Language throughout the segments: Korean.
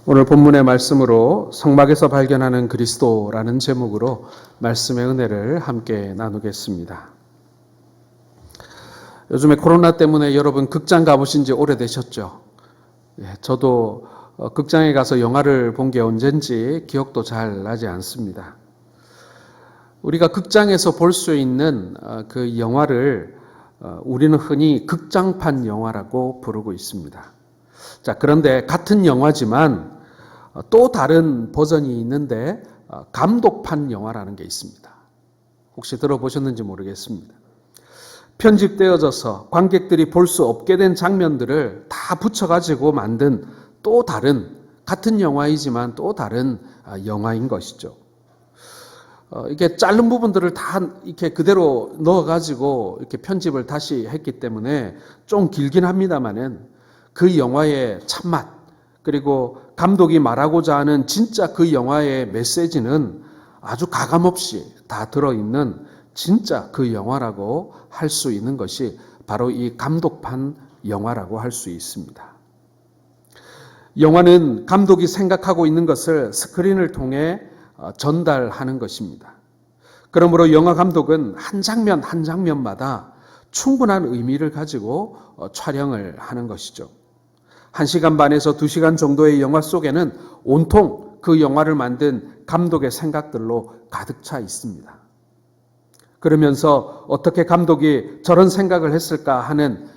오늘 본문의 말씀으로 성막에서 발견하는 그리스도라는 제목으로 말씀의 은혜를 함께 나누겠습니다. 요즘에 코로나 때문에 여러분 극장 가보신 지 오래되셨죠? 저도 극장에 가서 영화를 본 게 언젠지 기억도 잘 나지 않습니다. 우리가 극장에서 볼 수 있는 그 영화를 우리는 흔히 극장판 영화라고 부르고 있습니다. 자, 그런데 같은 영화지만 또 다른 버전이 있는데 감독판 영화라는 게 있습니다. 혹시 들어보셨는지 모르겠습니다. 편집되어져서 관객들이 볼 수 없게 된 장면들을 다 붙여가지고 만든 또 다른 같은 영화이지만 또 다른 영화인 것이죠. 이게 자른 부분들을 다 이렇게 그대로 넣어가지고 이렇게 편집을 다시 했기 때문에 좀 길긴 합니다만은 그 영화의 참맛, 그리고 감독이 말하고자 하는 진짜 그 영화의 메시지는 아주 가감없이 다 들어있는 진짜 그 영화라고 할 수 있는 것이 바로 이 감독판 영화라고 할 수 있습니다. 영화는 감독이 생각하고 있는 것을 스크린을 통해 전달하는 것입니다. 그러므로 영화 감독은 한 장면 한 장면마다 충분한 의미를 가지고 촬영을 하는 것이죠. 1시간 반에서 2시간 정도의 영화 속에는 온통 그 영화를 만든 감독의 생각들로 가득 차 있습니다. 그러면서 어떻게 감독이 저런 생각을 했을까 하는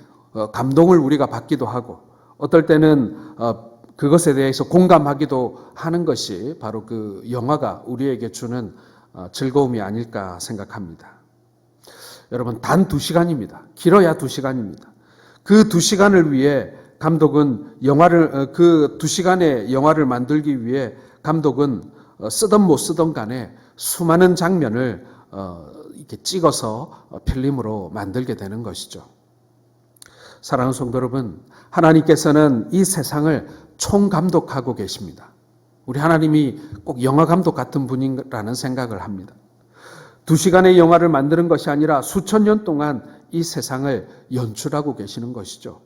감동을 우리가 받기도 하고, 어떨 때는 그것에 대해서 공감하기도 하는 것이 바로 그 영화가 우리에게 주는 즐거움이 아닐까 생각합니다. 여러분, 단 2시간입니다. 길어야 2시간입니다. 그 2시간을 위해 감독은 그 2시간의 영화를 만들기 위해 감독은 쓰던 못 쓰던 간에 수많은 장면을 이렇게 찍어서 필름으로 만들게 되는 것이죠. 사랑하는 성도 여러분, 하나님께서는 이 세상을 총감독하고 계십니다. 우리 하나님이 꼭 영화 감독 같은 분이라는 생각을 합니다. 2시간의 영화를 만드는 것이 아니라 수천 년 동안 이 세상을 연출하고 계시는 것이죠.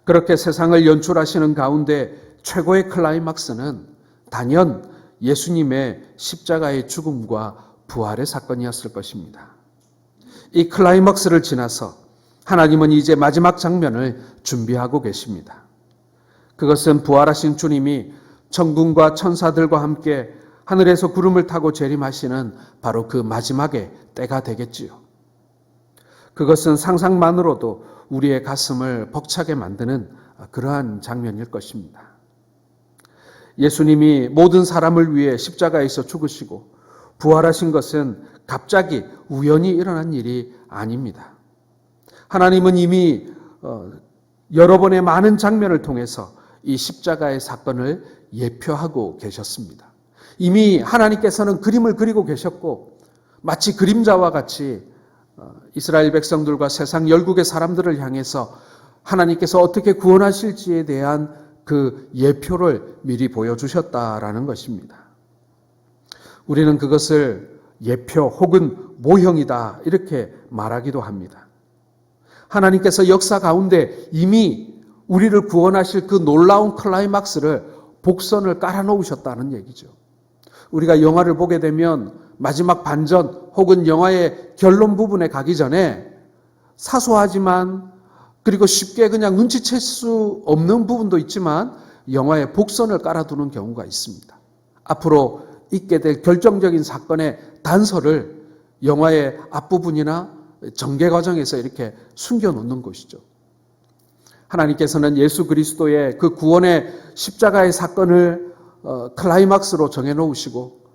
그렇게 세상을 연출하시는 가운데 최고의 클라이막스는 단연 예수님의 십자가의 죽음과 부활의 사건이었을 것입니다. 이 클라이막스를 지나서 하나님은 이제 마지막 장면을 준비하고 계십니다. 그것은 부활하신 주님이 천군과 천사들과 함께 하늘에서 구름을 타고 재림하시는 바로 그 마지막의 때가 되겠지요. 그것은 상상만으로도 우리의 가슴을 벅차게 만드는 그러한 장면일 것입니다. 예수님이 모든 사람을 위해 십자가에서 죽으시고 부활하신 것은 갑자기 우연히 일어난 일이 아닙니다. 하나님은 이미 여러 번의 많은 장면을 통해서 이 십자가의 사건을 예표하고 계셨습니다. 이미 하나님께서는 그림을 그리고 계셨고, 마치 그림자와 같이 이스라엘 백성들과 세상 열국의 사람들을 향해서 하나님께서 어떻게 구원하실지에 대한 그 예표를 미리 보여주셨다라는 것입니다. 우리는 그것을 예표 혹은 모형이다 이렇게 말하기도 합니다. 하나님께서 역사 가운데 이미 우리를 구원하실 그 놀라운 클라이막스를 복선을 깔아놓으셨다는 얘기죠. 우리가 영화를 보게 되면 마지막 반전 혹은 영화의 결론 부분에 가기 전에 사소하지만 그리고 쉽게 그냥 눈치챌 수 없는 부분도 있지만 영화의 복선을 깔아두는 경우가 있습니다. 앞으로 있게 될 결정적인 사건의 단서를 영화의 앞부분이나 전개 과정에서 이렇게 숨겨놓는 것이죠. 하나님께서는 예수 그리스도의 그 구원의 십자가의 사건을 클라이막스로 정해놓으시고,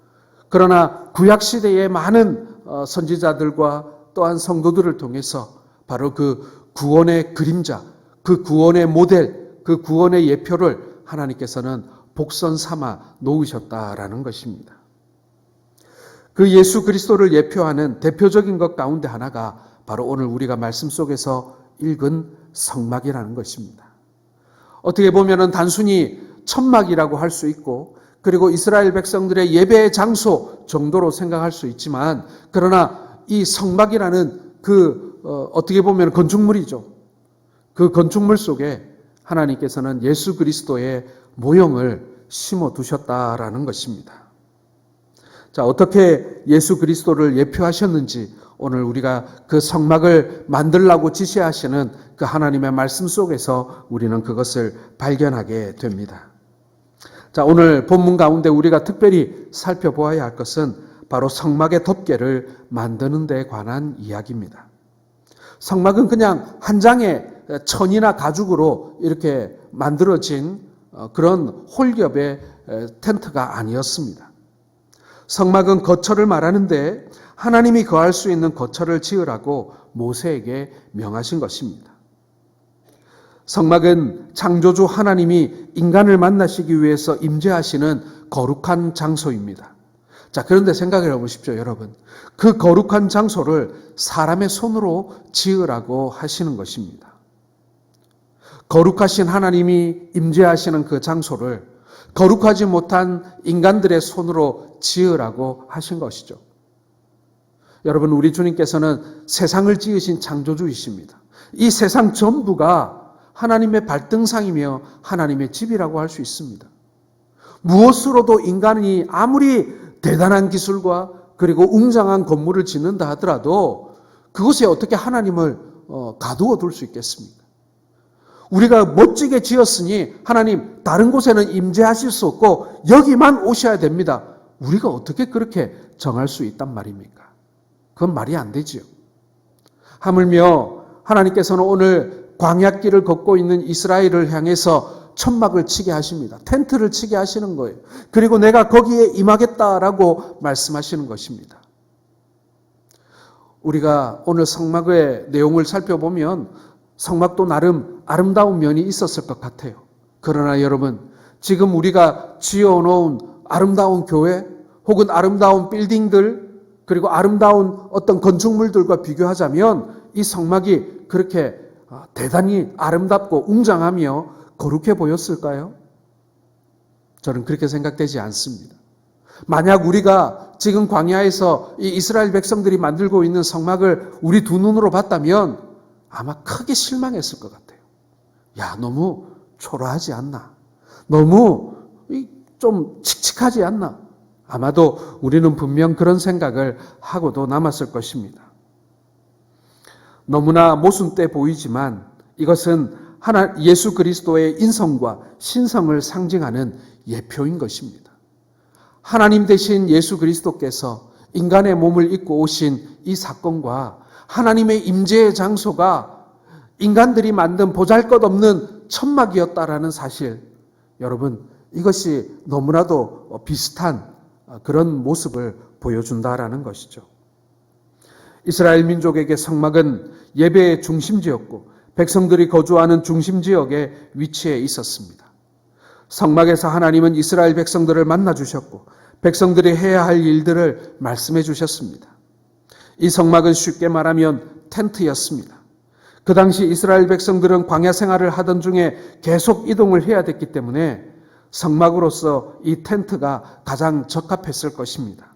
그러나 구약시대의 많은 선지자들과 또한 성도들을 통해서 바로 그 구원의 그림자, 그 구원의 모델, 그 구원의 예표를 하나님께서는 복선 삼아 놓으셨다라는 것입니다. 그 예수 그리스도를 예표하는 대표적인 것 가운데 하나가 바로 오늘 우리가 말씀 속에서 읽은 성막이라는 것입니다. 어떻게 보면 단순히 천막이라고 할 수 있고, 그리고 이스라엘 백성들의 예배의 장소 정도로 생각할 수 있지만, 그러나 이 성막이라는 어떻게 보면 건축물이죠. 그 건축물 속에 하나님께서는 예수 그리스도의 모형을 심어 두셨다라는 것입니다. 자, 어떻게 예수 그리스도를 예표하셨는지 오늘 우리가 그 성막을 만들라고 지시하시는 그 하나님의 말씀 속에서 우리는 그것을 발견하게 됩니다. 자, 오늘 본문 가운데 우리가 특별히 살펴보아야 할 것은 바로 성막의 덮개를 만드는 데 관한 이야기입니다. 성막은 그냥 한 장의 천이나 가죽으로 이렇게 만들어진 그런 홀겹의 텐트가 아니었습니다. 성막은 거처를 말하는데 하나님이 거할 수 있는 거처를 지으라고 모세에게 명하신 것입니다. 성막은 창조주 하나님이 인간을 만나시기 위해서 임재하시는 거룩한 장소입니다. 자, 그런데 생각해 보십시오, 여러분. 그 거룩한 장소를 사람의 손으로 지으라고 하시는 것입니다. 거룩하신 하나님이 임재하시는 그 장소를 거룩하지 못한 인간들의 손으로 지으라고 하신 것이죠. 여러분, 우리 주님께서는 세상을 지으신 창조주이십니다. 이 세상 전부가 하나님의 발등상이며 하나님의 집이라고 할 수 있습니다. 무엇으로도 인간이 아무리 대단한 기술과 그리고 웅장한 건물을 짓는다 하더라도 그곳에 어떻게 하나님을 가두어 둘 수 있겠습니까? 우리가 멋지게 지었으니 하나님 다른 곳에는 임재하실 수 없고 여기만 오셔야 됩니다. 우리가 어떻게 그렇게 정할 수 있단 말입니까? 그건 말이 안 되지요. 하물며 하나님께서는 오늘 광야길을 걷고 있는 이스라엘을 향해서 천막을 치게 하십니다. 텐트를 치게 하시는 거예요. 그리고 내가 거기에 임하겠다라고 말씀하시는 것입니다. 우리가 오늘 성막의 내용을 살펴보면 성막도 나름 아름다운 면이 있었을 것 같아요. 그러나 여러분, 지금 우리가 지어놓은 아름다운 교회 혹은 아름다운 빌딩들 그리고 아름다운 어떤 건축물들과 비교하자면 이 성막이 그렇게 대단히 아름답고 웅장하며 거룩해 보였을까요? 저는 그렇게 생각되지 않습니다. 만약 우리가 지금 광야에서 이 이스라엘 백성들이 만들고 있는 성막을 우리 두 눈으로 봤다면 아마 크게 실망했을 것 같아요. 야, 너무 초라하지 않나? 너무 좀 칙칙하지 않나? 아마도 우리는 분명 그런 생각을 하고도 남았을 것입니다. 너무나 모순돼 보이지만 이것은 예수 그리스도의 인성과 신성을 상징하는 예표인 것입니다. 하나님 되신 예수 그리스도께서 인간의 몸을 입고 오신 이 사건과 하나님의 임재의 장소가 인간들이 만든 보잘것없는 천막이었다라는 사실, 여러분, 이것이 너무나도 비슷한 그런 모습을 보여준다라는 것이죠. 이스라엘 민족에게 성막은 예배의 중심지였고 백성들이 거주하는 중심지역에 위치해 있었습니다. 성막에서 하나님은 이스라엘 백성들을 만나 주셨고 백성들이 해야 할 일들을 말씀해 주셨습니다. 이 성막은 쉽게 말하면 텐트였습니다. 그 당시 이스라엘 백성들은 광야 생활을 하던 중에 계속 이동을 해야 됐기 때문에 성막으로서 이 텐트가 가장 적합했을 것입니다.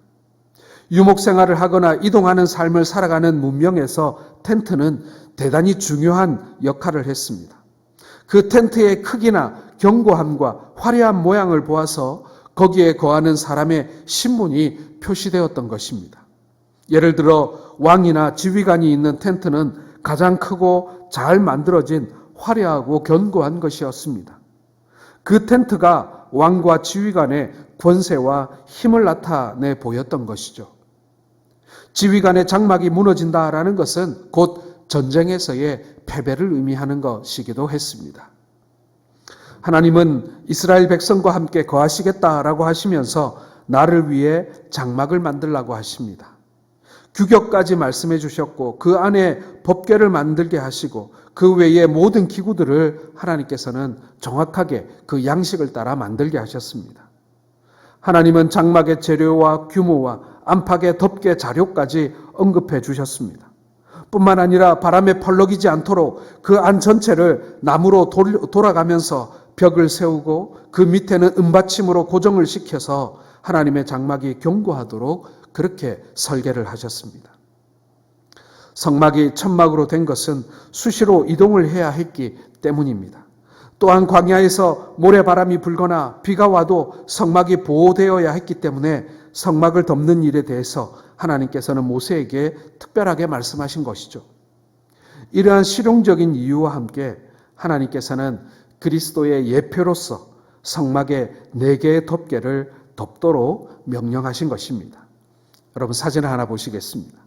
유목 생활을 하거나 이동하는 삶을 살아가는 문명에서 텐트는 대단히 중요한 역할을 했습니다. 그 텐트의 크기나 견고함과 화려한 모양을 보아서 거기에 거하는 사람의 신분이 표시되었던 것입니다. 예를 들어 왕이나 지휘관이 있는 텐트는 가장 크고 잘 만들어진 화려하고 견고한 것이었습니다. 그 텐트가 왕과 지휘관의 권세와 힘을 나타내 보였던 것이죠. 지휘관의 장막이 무너진다라는 것은 곧 전쟁에서의 패배를 의미하는 것이기도 했습니다. 하나님은 이스라엘 백성과 함께 거하시겠다라고 하시면서 나를 위해 장막을 만들라고 하십니다. 규격까지 말씀해 주셨고 그 안에 법궤를 만들게 하시고 그 외의 모든 기구들을 하나님께서는 정확하게 그 양식을 따라 만들게 하셨습니다. 하나님은 장막의 재료와 규모와 안팎의 덮개 자료까지 언급해 주셨습니다. 뿐만 아니라 바람에 펄럭이지 않도록 그 안 전체를 나무로 돌아가면서 벽을 세우고 그 밑에는 은받침으로 고정을 시켜서 하나님의 장막이 견고하도록 그렇게 설계를 하셨습니다. 성막이 천막으로 된 것은 수시로 이동을 해야 했기 때문입니다. 또한 광야에서 모래바람이 불거나 비가 와도 성막이 보호되어야 했기 때문에 성막을 덮는 일에 대해서 하나님께서는 모세에게 특별하게 말씀하신 것이죠. 이러한 실용적인 이유와 함께 하나님께서는 그리스도의 예표로서 성막에 4개의 덮개를 덮도록 명령하신 것입니다. 여러분 사진을 하나 보시겠습니다.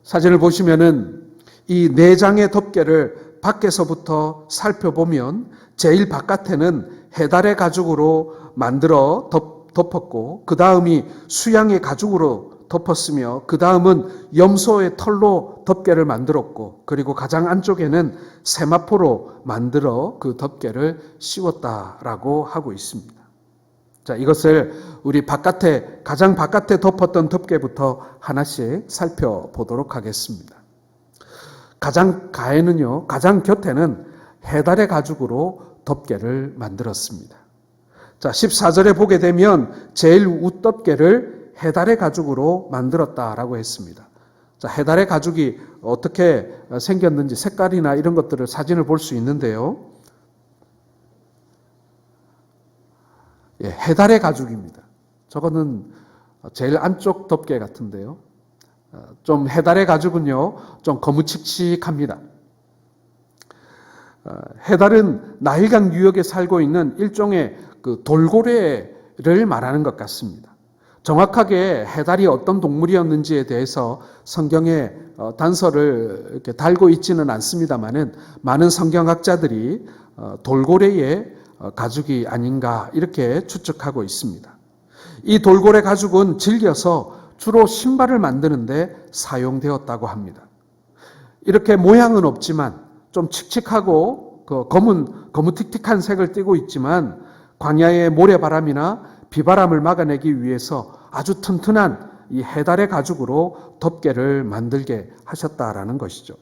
사진을 보시면은 이 4장의 덮개를 밖에서부터 살펴보면 제일 바깥에는 해달의 가죽으로 만들어 덮었고 그 다음이 수양의 가죽으로 덮었으며 그 다음은 염소의 털로 덮개를 만들었고 그리고 가장 안쪽에는 세마포로 만들어 그 덮개를 씌웠다라고 하고 있습니다. 자, 이것을 우리 가장 바깥에 덮었던 덮개부터 하나씩 살펴보도록 하겠습니다. 가장 곁에는 해달의 가죽으로 덮개를 만들었습니다. 자, 14절에 보게 되면 제일 윗덮개를 해달의 가죽으로 만들었다라고 했습니다. 자, 해달의 가죽이 어떻게 생겼는지 색깔이나 이런 것들을 사진을 볼 수 있는데요. 예, 해달의 가죽입니다. 저거는 제일 안쪽 덮개 같은데요. 좀 해달의 가죽은요, 좀 거무칙칙합니다. 해달은 나일강 유역에 살고 있는 일종의 그 돌고래를 말하는 것 같습니다. 정확하게 해달이 어떤 동물이었는지에 대해서 성경에 단서를 이렇게 달고 있지는 않습니다만은 많은 성경학자들이 돌고래의 가죽이 아닌가 이렇게 추측하고 있습니다. 이 돌고래 가죽은 질겨서 주로 신발을 만드는데 사용되었다고 합니다. 이렇게 모양은 없지만 좀 칙칙하고 거무틱틱한 색을 띠고 있지만 광야의 모래바람이나 비바람을 막아내기 위해서 아주 튼튼한 이 해달의 가죽으로 덮개를 만들게 하셨다라는 것이죠.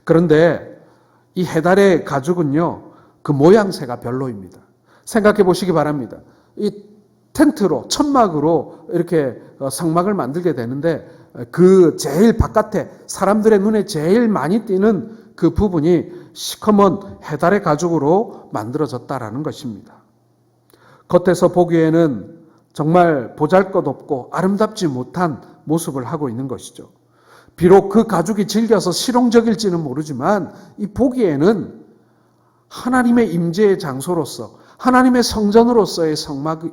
그런데 이 해달의 가죽은요, 그 모양새가 별로입니다. 생각해 보시기 바랍니다. 이 텐트로, 천막으로 이렇게 성막을 만들게 되는데 그 제일 바깥에 사람들의 눈에 제일 많이 띄는 그 부분이 시커먼 해달의 가죽으로 만들어졌다라는 것입니다. 겉에서 보기에는 정말 보잘것없고 아름답지 못한 모습을 하고 있는 것이죠. 비록 그 가죽이 질겨서 실용적일지는 모르지만 이 보기에는 하나님의 임재의 장소로서 하나님의 성전으로서의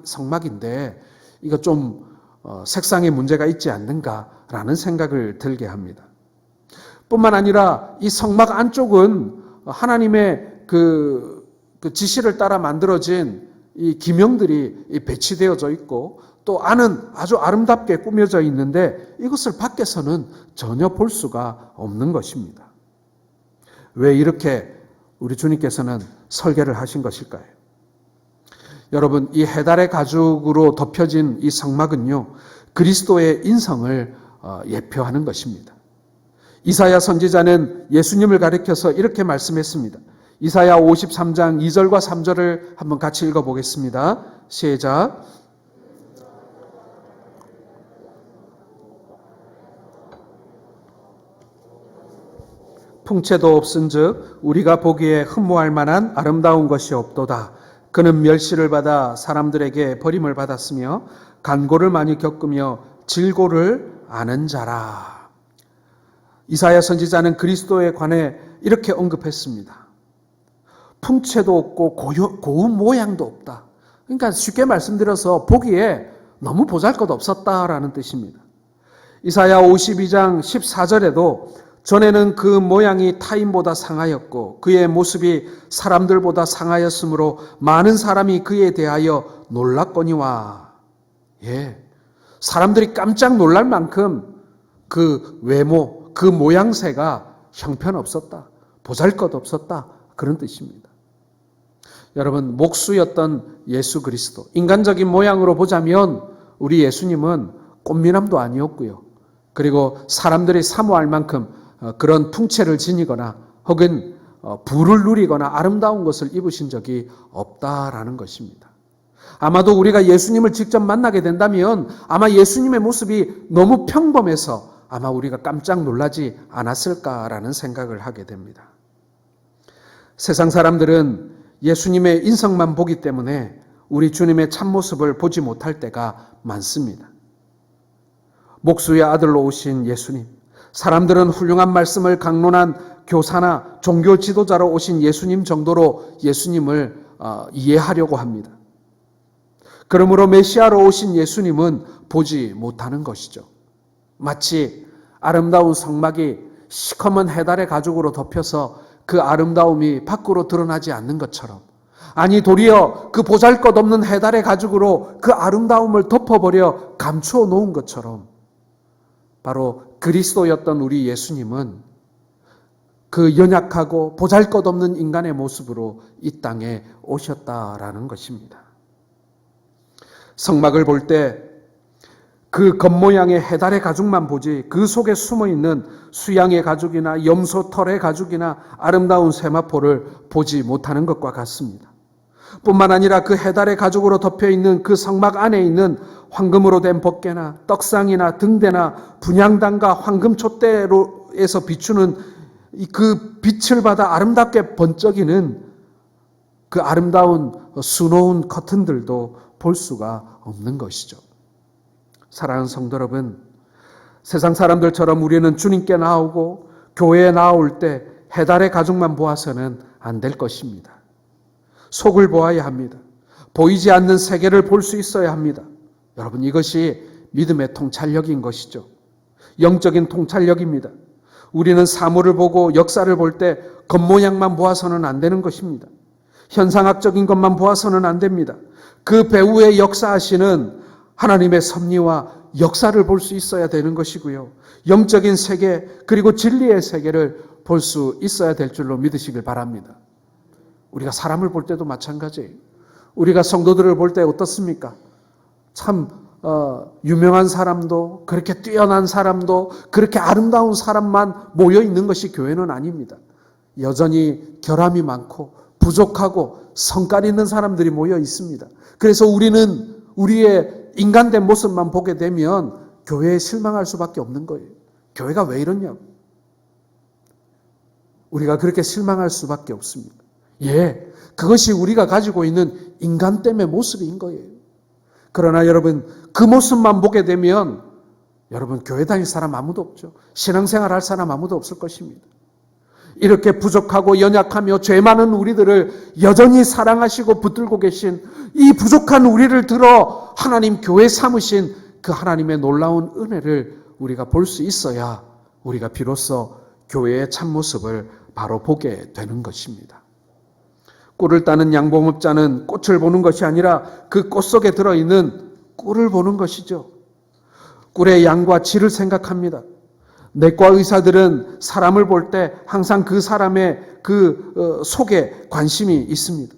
성막인데 이거 좀 색상에 문제가 있지 않는가라는 생각을 들게 합니다. 뿐만 아니라 이 성막 안쪽은 하나님의 그 지시를 따라 만들어진 이 기명들이 배치되어져 있고 또 안은 아주 아름답게 꾸며져 있는데 이것을 밖에서는 전혀 볼 수가 없는 것입니다. 왜 이렇게 우리 주님께서는 설계를 하신 것일까요? 여러분, 이 해달의 가죽으로 덮여진 이 성막은요, 그리스도의 인성을 예표하는 것입니다. 이사야 선지자는 예수님을 가리켜서 이렇게 말씀했습니다. 이사야 53장 2절과 3절을 한번 같이 읽어보겠습니다. 시작. 풍채도 없은즉 우리가 보기에 흠모할 만한 아름다운 것이 없도다. 그는 멸시를 받아 사람들에게 버림을 받았으며 간고를 많이 겪으며 질고를 아는 자라. 이사야 선지자는 그리스도에 관해 이렇게 언급했습니다. 풍채도 없고 고운 모양도 없다. 그러니까 쉽게 말씀드려서 보기에 너무 보잘것없었다라는 뜻입니다. 이사야 52장 14절에도 전에는 그 모양이 타인보다 상하였고 그의 모습이 사람들보다 상하였으므로 많은 사람이 그에 대하여 놀랐거니와. 예, 사람들이 깜짝 놀랄 만큼 그 외모, 그 모양새가 형편없었다, 보잘것없었다, 그런 뜻입니다. 여러분, 목수였던 예수 그리스도, 인간적인 모양으로 보자면 우리 예수님은 꽃미남도 아니었고요. 그리고 사람들이 사모할 만큼 그런 풍채를 지니거나 혹은 부를 누리거나 아름다운 것을 입으신 적이 없다라는 것입니다. 아마도 우리가 예수님을 직접 만나게 된다면 아마 예수님의 모습이 너무 평범해서 아마 우리가 깜짝 놀라지 않았을까라는 생각을 하게 됩니다. 세상 사람들은 예수님의 인성만 보기 때문에 우리 주님의 참모습을 보지 못할 때가 많습니다. 목수의 아들로 오신 예수님, 사람들은 훌륭한 말씀을 강론한 교사나 종교 지도자로 오신 예수님 정도로 예수님을 이해하려고 합니다. 그러므로 메시아로 오신 예수님은 보지 못하는 것이죠. 마치 아름다운 성막이 시커먼 해달의 가죽으로 덮여서 그 아름다움이 밖으로 드러나지 않는 것처럼, 아니 도리어 그 보잘것없는 해달의 가죽으로 그 아름다움을 덮어버려 감추어 놓은 것처럼, 바로 그리스도였던 우리 예수님은 그 연약하고 보잘것없는 인간의 모습으로 이 땅에 오셨다라는 것입니다. 성막을 볼 때 그 겉모양의 해달의 가죽만 보지 그 속에 숨어있는 수양의 가죽이나 염소 털의 가죽이나 아름다운 세마포를 보지 못하는 것과 같습니다. 뿐만 아니라 그 해달의 가죽으로 덮여있는 그 성막 안에 있는 황금으로 된 법궤나 떡상이나 등대나 분향단과 황금 촛대로에서 비추는 그 빛을 받아 아름답게 번쩍이는 그 아름다운 수놓은 커튼들도 볼 수가 없는 것이죠. 사랑하는 성도 여러분, 세상 사람들처럼 우리는 주님께 나오고 교회에 나올 때 해달의 가죽만 보아서는 안 될 것입니다. 속을 보아야 합니다. 보이지 않는 세계를 볼 수 있어야 합니다. 여러분, 이것이 믿음의 통찰력인 것이죠. 영적인 통찰력입니다. 우리는 사물을 보고 역사를 볼 때 겉모양만 보아서는 안 되는 것입니다. 현상학적인 것만 보아서는 안 됩니다. 그 배후에 역사하시는 하나님의 섭리와 역사를 볼 수 있어야 되는 것이고요. 영적인 세계 그리고 진리의 세계를 볼 수 있어야 될 줄로 믿으시길 바랍니다. 우리가 사람을 볼 때도 마찬가지예요. 우리가 성도들을 볼 때 어떻습니까? 참 유명한 사람도, 그렇게 뛰어난 사람도, 그렇게 아름다운 사람만 모여 있는 것이 교회는 아닙니다. 여전히 결함이 많고 부족하고 성깔 있는 사람들이 모여 있습니다. 그래서 우리는 우리의 인간된 모습만 보게 되면 교회에 실망할 수밖에 없는 거예요. 교회가 왜 이러냐고. 우리가 그렇게 실망할 수밖에 없습니다. 예, 그것이 우리가 가지고 있는 인간됨의 모습인 거예요. 그러나 여러분, 그 모습만 보게 되면 여러분, 교회 다닐 사람 아무도 없죠. 신앙생활 할 사람 아무도 없을 것입니다. 이렇게 부족하고 연약하며 죄 많은 우리들을 여전히 사랑하시고 붙들고 계신 이 부족한 우리를 들어 하나님 교회 삼으신 그 하나님의 놀라운 은혜를 우리가 볼 수 있어야 우리가 비로소 교회의 참모습을 바로 보게 되는 것입니다. 꿀을 따는 양봉업자는 꽃을 보는 것이 아니라 그 꽃 속에 들어있는 꿀을 보는 것이죠. 꿀의 양과 질을 생각합니다. 내과 의사들은 사람을 볼 때 항상 그 사람의 그 속에 관심이 있습니다.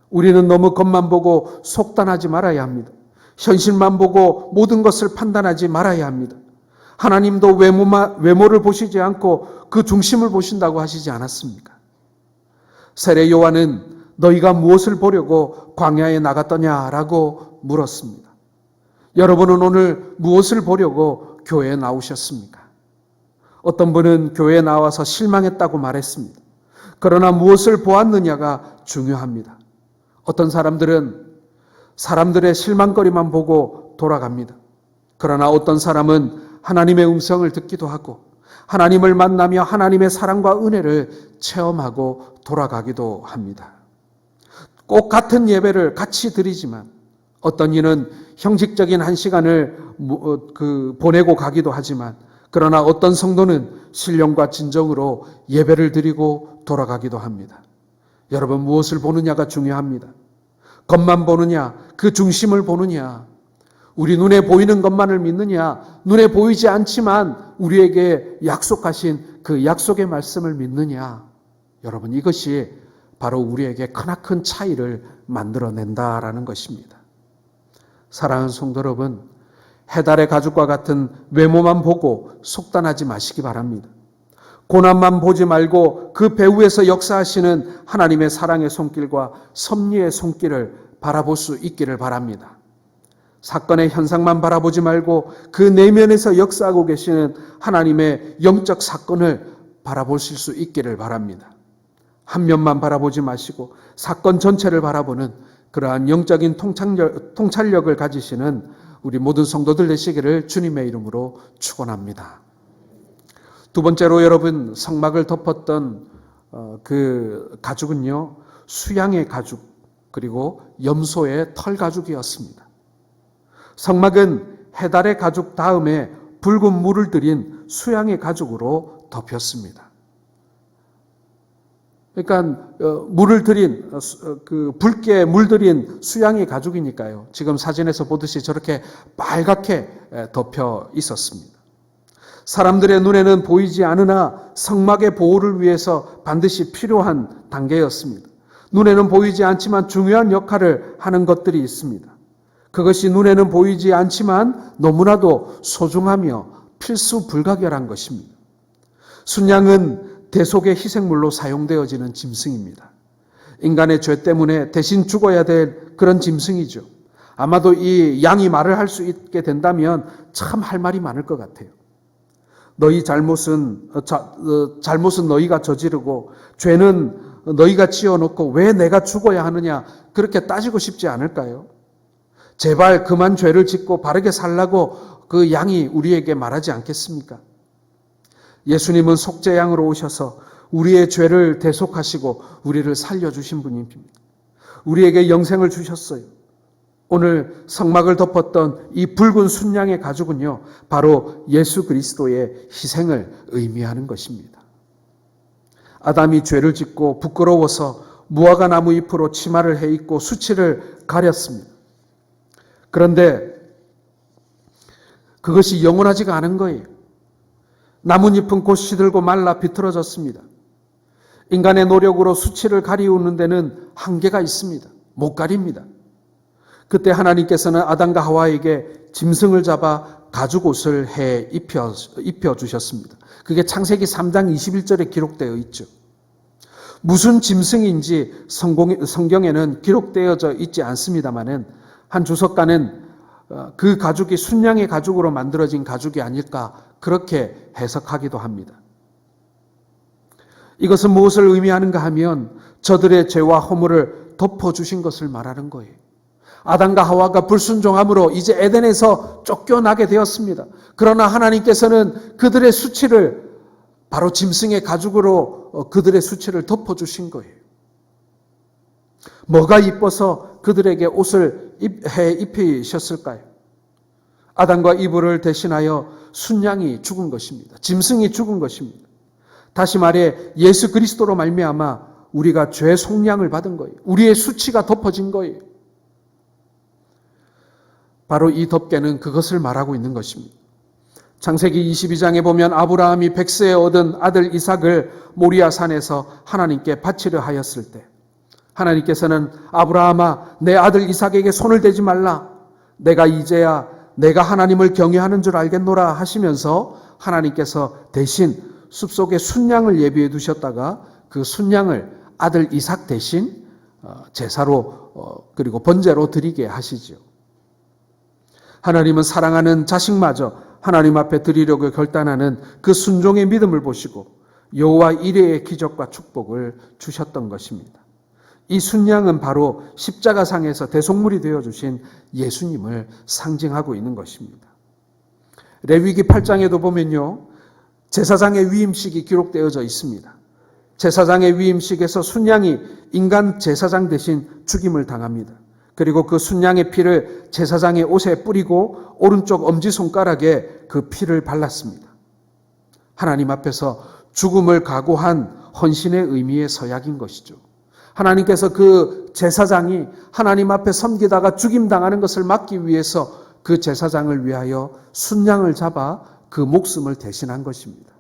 우리는 너무 겉만 보고 속단하지 말아야 합니다. 현실만 보고 모든 것을 판단하지 말아야 합니다. 하나님도 외모를 보시지 않고 그 중심을 보신다고 하시지 않았습니까? 세례 요한은 너희가 무엇을 보려고 광야에 나갔더냐라고 물었습니다. 여러분은 오늘 무엇을 보려고 교회에 나오셨습니까? 어떤 분은 교회에 나와서 실망했다고 말했습니다. 그러나 무엇을 보았느냐가 중요합니다. 어떤 사람들은 사람들의 실망거리만 보고 돌아갑니다. 그러나 어떤 사람은 하나님의 음성을 듣기도 하고 하나님을 만나며 하나님의 사랑과 은혜를 체험하고 돌아가기도 합니다. 꼭 같은 예배를 같이 드리지만 어떤 이는 형식적인 한 시간을 보내고 가기도 하지만 그러나 어떤 성도는 신령과 진정으로 예배를 드리고 돌아가기도 합니다. 여러분, 무엇을 보느냐가 중요합니다. 겉만 보느냐, 그 중심을 보느냐, 우리 눈에 보이는 것만을 믿느냐, 눈에 보이지 않지만 우리에게 약속하신 그 약속의 말씀을 믿느냐. 여러분, 이것이 바로 우리에게 크나큰 차이를 만들어낸다라는 것입니다. 사랑하는 성도 여러분, 해달의 가죽과 같은 외모만 보고 속단하지 마시기 바랍니다. 고난만 보지 말고 그 배후에서 역사하시는 하나님의 사랑의 손길과 섭리의 손길을 바라볼 수 있기를 바랍니다. 사건의 현상만 바라보지 말고 그 내면에서 역사하고 계시는 하나님의 영적 사건을 바라보실 수 있기를 바랍니다. 한 면만 바라보지 마시고 사건 전체를 바라보는 그러한 영적인 통찰력을 가지시는 우리 모든 성도들 되시기를 주님의 이름으로 축원합니다. 두 번째로 여러분, 성막을 덮었던 그 가죽은요, 수양의 가죽 그리고 염소의 털 가죽이었습니다. 성막은 해달의 가죽 다음에 붉은 물을 들인 수양의 가죽으로 덮였습니다. 그러니까 물을 들인 그 붉게 물들인 수양의 가죽이니까요. 지금 사진에서 보듯이 저렇게 빨갛게 덮여 있었습니다. 사람들의 눈에는 보이지 않으나 성막의 보호를 위해서 반드시 필요한 단계였습니다. 눈에는 보이지 않지만 중요한 역할을 하는 것들이 있습니다. 그것이 눈에는 보이지 않지만 너무나도 소중하며 필수 불가결한 것입니다. 순양은 대속의 희생물로 사용되어지는 짐승입니다. 인간의 죄 때문에 대신 죽어야 될 그런 짐승이죠. 아마도 이 양이 말을 할 수 있게 된다면 참 할 말이 많을 것 같아요. 너희 잘못은 너희가 저지르고 죄는 너희가 지어놓고 왜 내가 죽어야 하느냐, 그렇게 따지고 싶지 않을까요? 제발 그만 죄를 짓고 바르게 살라고 그 양이 우리에게 말하지 않겠습니까? 예수님은 속죄양으로 오셔서 우리의 죄를 대속하시고 우리를 살려주신 분입니다. 우리에게 영생을 주셨어요. 오늘 성막을 덮었던 이 붉은 순양의 가죽은요, 바로 예수 그리스도의 희생을 의미하는 것입니다. 아담이 죄를 짓고 부끄러워서 무화과 나무 잎으로 치마를 해입고 수치를 가렸습니다. 그런데 그것이 영원하지가 않은 거예요. 나뭇잎은 곧 시들고 말라 비틀어졌습니다. 인간의 노력으로 수치를 가리우는 데는 한계가 있습니다. 못 가립니다. 그때 하나님께서는 아담과 하와에게 짐승을 잡아 가죽옷을 해 입혀 주셨습니다. 그게 창세기 3장 21절에 기록되어 있죠. 무슨 짐승인지 성경에는 기록되어져 있지 않습니다만은 한 주석가는 그 가죽이 순양의 가죽으로 만들어진 가죽이 아닐까 그렇게 해석하기도 합니다. 이것은 무엇을 의미하는가 하면 저들의 죄와 허물을 덮어주신 것을 말하는 거예요. 아담과 하와가 불순종함으로 이제 에덴에서 쫓겨나게 되었습니다. 그러나 하나님께서는 그들의 수치를 바로 짐승의 가죽으로 그들의 수치를 덮어주신 거예요. 뭐가 이뻐서 그들에게 옷을 해 입히셨을까요? 아담과 이브를 대신하여 순양이 죽은 것입니다. 짐승이 죽은 것입니다. 다시 말해 예수 그리스도로 말미암아 우리가 죄 속량을 받은 거예요. 우리의 수치가 덮어진 거예요. 바로 이 덮개는 그것을 말하고 있는 것입니다. 창세기 22장에 보면 아브라함이 백세에 얻은 아들 이삭을 모리아 산에서 하나님께 바치려 하였을 때 하나님께서는 아브라함아 내 아들 이삭에게 손을 대지 말라. 내가 이제야 내가 하나님을 경외하는 줄 알겠노라 하시면서 하나님께서 대신 숲속에 순양을 예비해 두셨다가 그 순양을 아들 이삭 대신 제사로 그리고 번제로 드리게 하시죠. 하나님은 사랑하는 자식마저 하나님 앞에 드리려고 결단하는 그 순종의 믿음을 보시고 여호와 이레의 기적과 축복을 주셨던 것입니다. 이 순양은 바로 십자가상에서 대속물이 되어주신 예수님을 상징하고 있는 것입니다. 레위기 8장에도 보면요, 제사장의 위임식이 기록되어져 있습니다. 제사장의 위임식에서 순양이 인간 제사장 대신 죽임을 당합니다. 그리고 그 순양의 피를 제사장의 옷에 뿌리고 오른쪽 엄지손가락에 그 피를 발랐습니다. 하나님 앞에서 죽음을 각오한 헌신의 의미의 서약인 것이죠. 하나님께서 그 제사장이 하나님 앞에 섬기다가 죽임당하는 것을 막기 위해서 그 제사장을 위하여 순양을 잡아 그 목숨을 대신한 것입니다.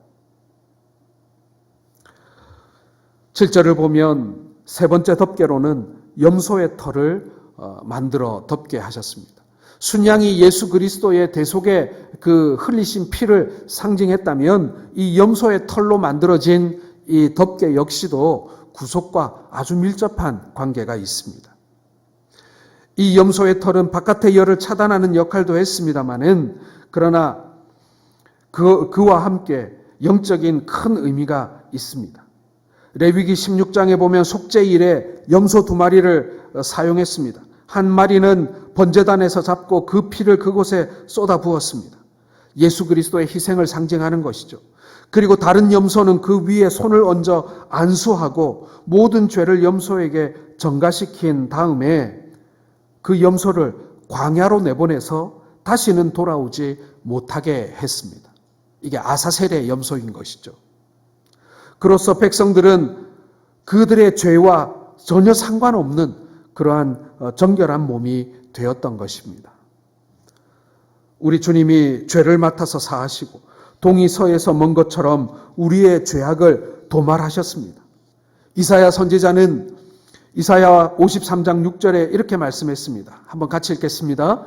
7절을 보면 세 번째 덮개로는 염소의 털을 만들어 덮게 하셨습니다. 순양이 예수 그리스도의 대속의 그 흘리신 피를 상징했다면 이 염소의 털로 만들어진 이 덮개 역시도 구속과 아주 밀접한 관계가 있습니다. 이 염소의 털은 바깥의 열을 차단하는 역할도 했습니다마는 그러나 그와 함께 영적인 큰 의미가 있습니다. 레위기 16장에 보면 속죄일에 염소 2마리를 사용했습니다. 한 마리는 번제단에서 잡고 그 피를 그곳에 쏟아 부었습니다. 예수 그리스도의 희생을 상징하는 것이죠. 그리고 다른 염소는 그 위에 손을 얹어 안수하고 모든 죄를 염소에게 전가시킨 다음에 그 염소를 광야로 내보내서 다시는 돌아오지 못하게 했습니다. 이게 아사셀의 염소인 것이죠. 그로써 백성들은 그들의 죄와 전혀 상관없는 그러한 정결한 몸이 되었던 것입니다. 우리 주님이 죄를 맡아서 사하시고 동이 서에서 먼 것처럼 우리의 죄악을 도말하셨습니다. 이사야 선지자는 이사야 53장 6절에 이렇게 말씀했습니다. 한번 같이 읽겠습니다.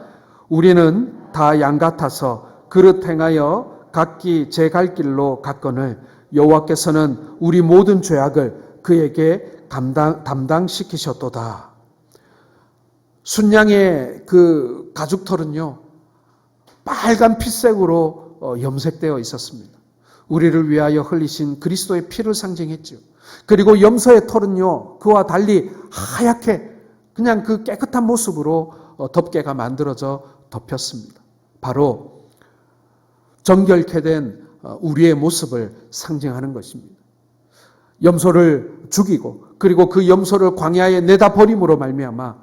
우리는 다 양 같아서 그릇 행하여 각기 제 갈 길로 갔거늘 여호와께서는 우리 모든 죄악을 그에게 담당시키셨도다. 순양의 그 가죽털은요, 빨간 피색으로 염색되어 있었습니다. 우리를 위하여 흘리신 그리스도의 피를 상징했죠. 그리고 염소의 털은요, 그와 달리 하얗게 그냥 그 깨끗한 모습으로 덮개가 만들어져 덮였습니다. 바로 정결케 된 우리의 모습을 상징하는 것입니다. 염소를 죽이고 그리고 그 염소를 광야에 내다 버림으로 말미암아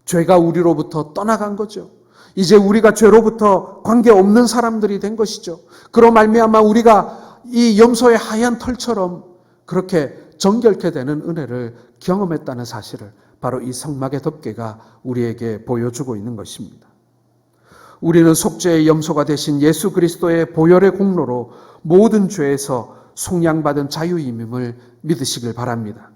죄가 우리로부터 떠나간 거죠. 이제 우리가 죄로부터 관계없는 사람들이 된 것이죠. 그로 말미암아 우리가 이 염소의 하얀 털처럼 그렇게 정결케 되는 은혜를 경험했다는 사실을 바로 이 성막의 덮개가 우리에게 보여주고 있는 것입니다. 우리는 속죄의 염소가 되신 예수 그리스도의 보혈의 공로로 모든 죄에서 속량받은 자유임을 믿으시길 바랍니다.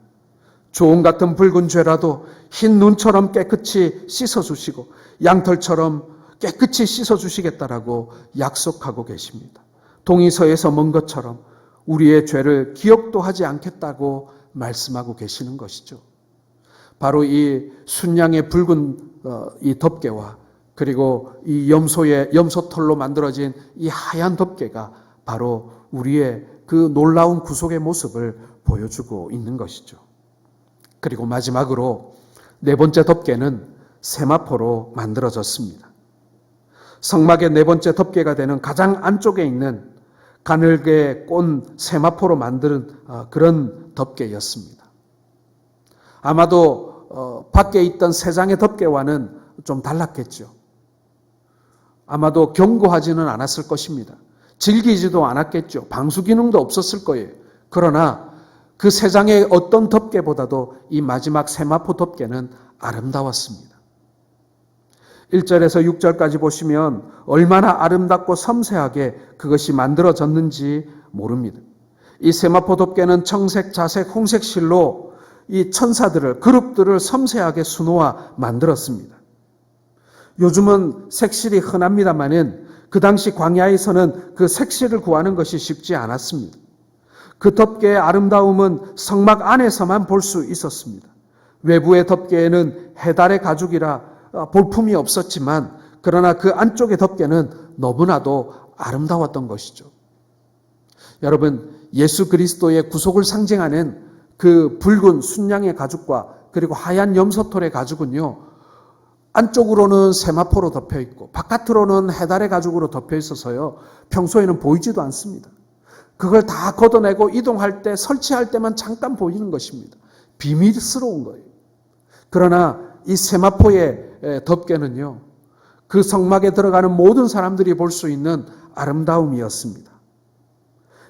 조홍 같은 붉은 죄라도 흰 눈처럼 깨끗이 씻어주시고 양털처럼 깨끗이 씻어주시겠다라고 약속하고 계십니다. 동이서에서 먼 것처럼 우리의 죄를 기억도 하지 않겠다고 말씀하고 계시는 것이죠. 바로 이 순양의 붉은 이 덮개와 그리고 이 염소털로 만들어진 이 하얀 덮개가 바로 우리의 그 놀라운 구속의 모습을 보여주고 있는 것이죠. 그리고 마지막으로 네 번째 덮개는 세마포로 만들어졌습니다. 성막의 네 번째 덮개가 되는 가장 안쪽에 있는 가늘게 꼰 세마포로 만든 그런 덮개였습니다. 아마도 밖에 있던 세 장의 덮개와는 좀 달랐겠죠. 아마도 견고하지는 않았을 것입니다. 질기지도 않았겠죠. 방수 기능도 없었을 거예요. 그러나 그 세 장의 어떤 덮개보다도 이 마지막 세마포 덮개는 아름다웠습니다. 1절에서 6절까지 보시면 얼마나 아름답고 섬세하게 그것이 만들어졌는지 모릅니다. 이 세마포 덮개는 청색, 자색, 홍색 실로 이 천사들을, 그룹들을 섬세하게 수놓아 만들었습니다. 요즘은 색실이 흔합니다만은 그 당시 광야에서는 그 색실을 구하는 것이 쉽지 않았습니다. 그 덮개의 아름다움은 성막 안에서만 볼 수 있었습니다. 외부의 덮개에는 해달의 가죽이라 볼품이 없었지만 그러나 그 안쪽의 덮개는 너무나도 아름다웠던 것이죠. 여러분, 예수 그리스도의 구속을 상징하는 그 붉은 순양의 가죽과 그리고 하얀 염소털의 가죽은요, 안쪽으로는 세마포로 덮여 있고 바깥으로는 해달의 가죽으로 덮여 있어서요, 평소에는 보이지도 않습니다. 그걸 다 걷어내고 이동할 때, 설치할 때만 잠깐 보이는 것입니다. 비밀스러운 거예요. 그러나 이 세마포의 덮개는요, 그 성막에 들어가는 모든 사람들이 볼 수 있는 아름다움이었습니다.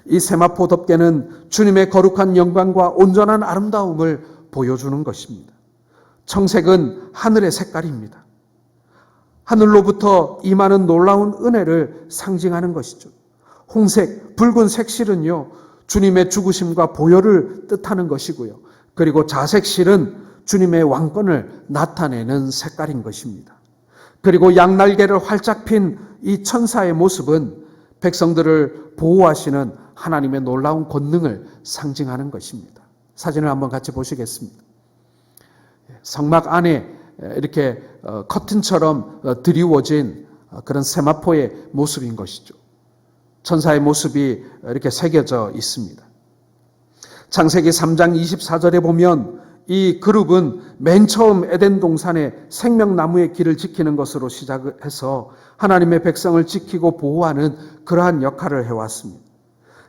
이 세마포 덮개는 주님의 거룩한 영광과 온전한 아름다움을 보여주는 것입니다. 청색은 하늘의 색깔입니다. 하늘로부터 임하는 놀라운 은혜를 상징하는 것이죠. 홍색, 붉은 색실은요, 주님의 죽으심과 보혈을 뜻하는 것이고요. 그리고 자색실은 주님의 왕권을 나타내는 색깔인 것입니다. 그리고 양날개를 활짝 핀 이 천사의 모습은 백성들을 보호하시는 하나님의 놀라운 권능을 상징하는 것입니다. 사진을 한번 같이 보시겠습니다. 성막 안에 이렇게 커튼처럼 드리워진 그런 세마포의 모습인 것이죠. 천사의 모습이 이렇게 새겨져 있습니다. 창세기 3장 24절에 보면 이 그룹은 맨 처음 에덴 동산의 생명나무의 길을 지키는 것으로 시작해서 하나님의 백성을 지키고 보호하는 그러한 역할을 해왔습니다.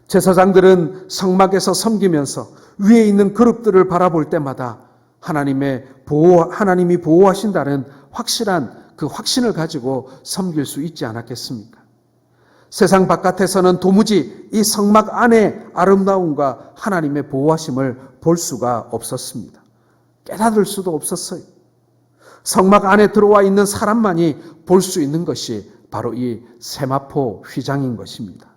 제사장들은 성막에서 섬기면서 위에 있는 그룹들을 바라볼 때마다 하나님이 보호하신다는 확실한 그 확신을 가지고 섬길 수 있지 않았겠습니까? 세상 바깥에서는 도무지 이 성막 안의 아름다움과 하나님의 보호하심을 볼 수가 없었습니다. 깨닫을 수도 없었어요. 성막 안에 들어와 있는 사람만이 볼 수 있는 것이 바로 이 세마포 휘장인 것입니다.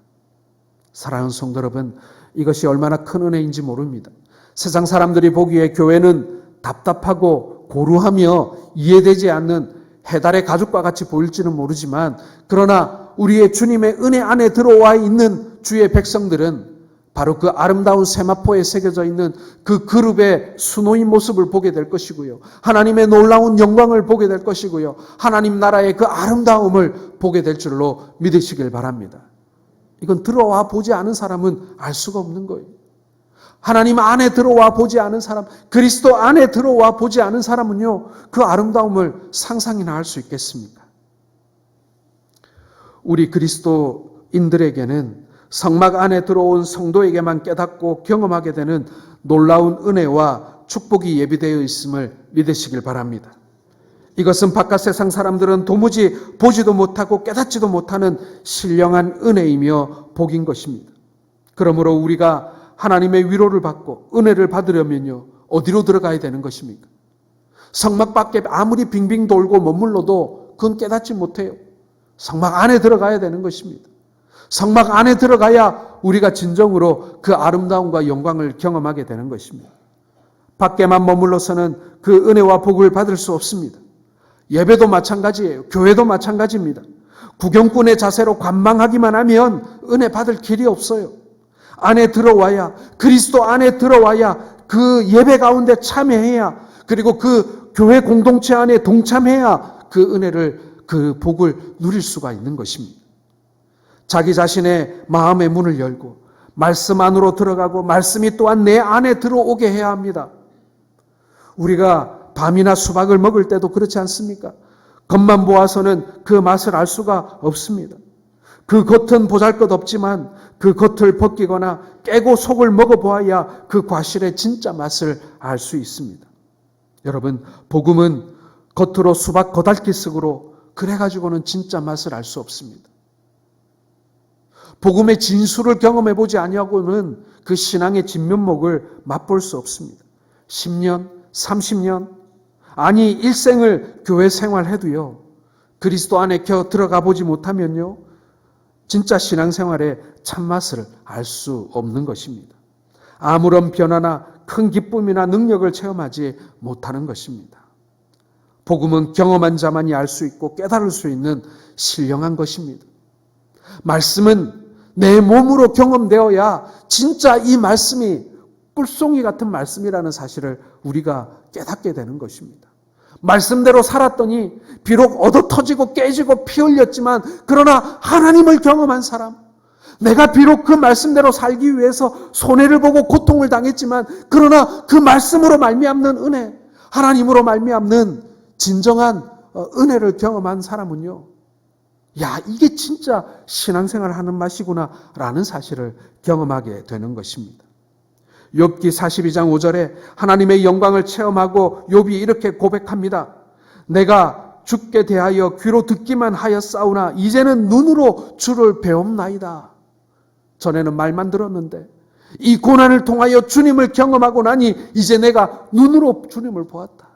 사랑하는 성도 여러분, 이것이 얼마나 큰 은혜인지 모릅니다. 세상 사람들이 보기에 교회는 답답하고 고루하며 이해되지 않는 해달의 가죽과 같이 보일지는 모르지만, 그러나 우리의 주님의 은혜 안에 들어와 있는 주의 백성들은 바로 그 아름다운 세마포에 새겨져 있는 그 그룹의 수놓인 모습을 보게 될 것이고요. 하나님의 놀라운 영광을 보게 될 것이고요. 하나님 나라의 그 아름다움을 보게 될 줄로 믿으시길 바랍니다. 이건 들어와 보지 않은 사람은 알 수가 없는 거예요. 하나님 안에 들어와 보지 않은 사람, 그리스도 안에 들어와 보지 않은 사람은요, 그 아름다움을 상상이나 할 수 있겠습니까? 우리 그리스도인들에게는 성막 안에 들어온 성도에게만 깨닫고 경험하게 되는 놀라운 은혜와 축복이 예비되어 있음을 믿으시길 바랍니다. 이것은 바깥 세상 사람들은 도무지 보지도 못하고 깨닫지도 못하는 신령한 은혜이며 복인 것입니다. 그러므로 우리가 하나님의 위로를 받고 은혜를 받으려면요, 어디로 들어가야 되는 것입니까? 성막 밖에 아무리 빙빙 돌고 머물러도 그건 깨닫지 못해요. 성막 안에 들어가야 되는 것입니다. 성막 안에 들어가야 우리가 진정으로 그 아름다움과 영광을 경험하게 되는 것입니다. 밖에만 머물러서는 그 은혜와 복을 받을 수 없습니다. 예배도 마찬가지예요. 교회도 마찬가지입니다. 구경꾼의 자세로 관망하기만 하면 은혜 받을 길이 없어요. 안에 들어와야, 그리스도 안에 들어와야 그 예배 가운데 참여해야, 그리고 그 교회 공동체 안에 동참해야 그 은혜를, 그 복을 누릴 수가 있는 것입니다. 자기 자신의 마음의 문을 열고 말씀 안으로 들어가고 말씀이 또한 내 안에 들어오게 해야 합니다. 우리가 밤이나 수박을 먹을 때도 그렇지 않습니까? 겉만 보아서는 그 맛을 알 수가 없습니다. 그 겉은 보잘것없지만 그 겉을 벗기거나 깨고 속을 먹어보아야 그 과실의 진짜 맛을 알 수 있습니다. 여러분, 복음은 겉으로 수박 겉핥기식으로 그래가지고는 진짜 맛을 알 수 없습니다. 복음의 진수를 경험해보지 아니하고는 그 신앙의 진면목을 맛볼 수 없습니다. 10년, 30년, 아니 일생을 교회 생활해도요, 그리스도 안에 들어가 보지 못하면요, 진짜 신앙생활의 참맛을 알 수 없는 것입니다. 아무런 변화나 큰 기쁨이나 능력을 체험하지 못하는 것입니다. 복음은 경험한 자만이 알 수 있고 깨달을 수 있는 신령한 것입니다. 말씀은 내 몸으로 경험되어야 진짜 이 말씀이 꿀송이 같은 말씀이라는 사실을 우리가 깨닫게 되는 것입니다. 말씀대로 살았더니 비록 얻어터지고 깨지고 피 흘렸지만, 그러나 하나님을 경험한 사람, 내가 비록 그 말씀대로 살기 위해서 손해를 보고 고통을 당했지만, 그러나 그 말씀으로 말미암는 은혜, 하나님으로 말미암는 진정한 은혜를 경험한 사람은요, 야, 이게 진짜 신앙생활을 하는 맛이구나 라는 사실을 경험하게 되는 것입니다. 욥기 42장 5절에 하나님의 영광을 체험하고 욥이 이렇게 고백합니다. 내가 주께 대하여 귀로 듣기만 하였사오나 이제는 눈으로 주를 배움나이다. 전에는 말만 들었는데 이 고난을 통하여 주님을 경험하고 나니 이제 내가 눈으로 주님을 보았다.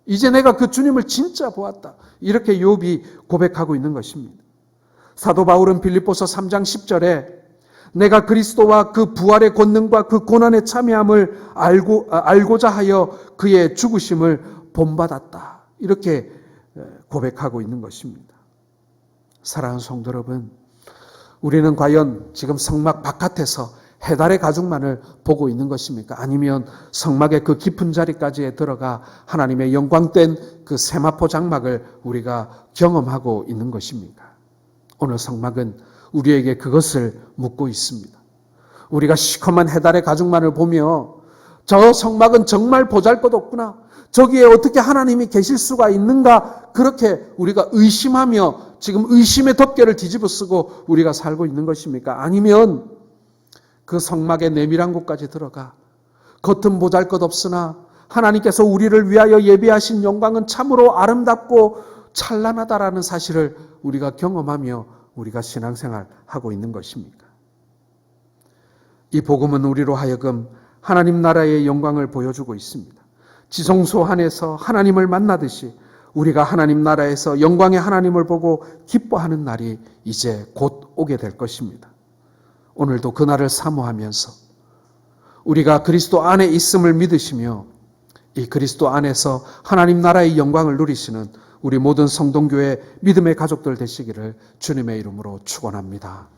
이제 내가 그 주님을 진짜 보았다. 이렇게 욥이 고백하고 있는 것입니다. 사도 바울은 빌립보서 3장 10절에 내가 그리스도와 그 부활의 권능과 그 고난에 참여함을 알고자 하여 그의 죽으심을 본받았다. 이렇게 고백하고 있는 것입니다. 사랑하는 성도 여러분, 우리는 과연 지금 성막 바깥에서 해달의 가죽만을 보고 있는 것입니까? 아니면 성막의 그 깊은 자리까지 들어가 하나님의 영광된 그 세마포 장막을 우리가 경험하고 있는 것입니까? 오늘 성막은 우리에게 그것을 묻고 있습니다. 우리가 시커먼 해달의 가죽만을 보며 저 성막은 정말 보잘것없구나. 저기에 어떻게 하나님이 계실 수가 있는가? 그렇게 우리가 의심하며 지금 의심의 덮개를 뒤집어 쓰고 우리가 살고 있는 것입니까? 아니면 그 성막의 내밀한 곳까지 들어가 겉은 보잘것없으나 하나님께서 우리를 위하여 예비하신 영광은 참으로 아름답고 찬란하다라는 사실을 우리가 경험하며 우리가 신앙생활하고 있는 것입니까? 이 복음은 우리로 하여금 하나님 나라의 영광을 보여주고 있습니다. 지성소 안에서 하나님을 만나듯이 우리가 하나님 나라에서 영광의 하나님을 보고 기뻐하는 날이 이제 곧 오게 될 것입니다. 오늘도 그 날을 사모하면서 우리가 그리스도 안에 있음을 믿으시며 이 그리스도 안에서 하나님 나라의 영광을 누리시는 우리 모든 성동교회 믿음의 가족들 되시기를 주님의 이름으로 축원합니다.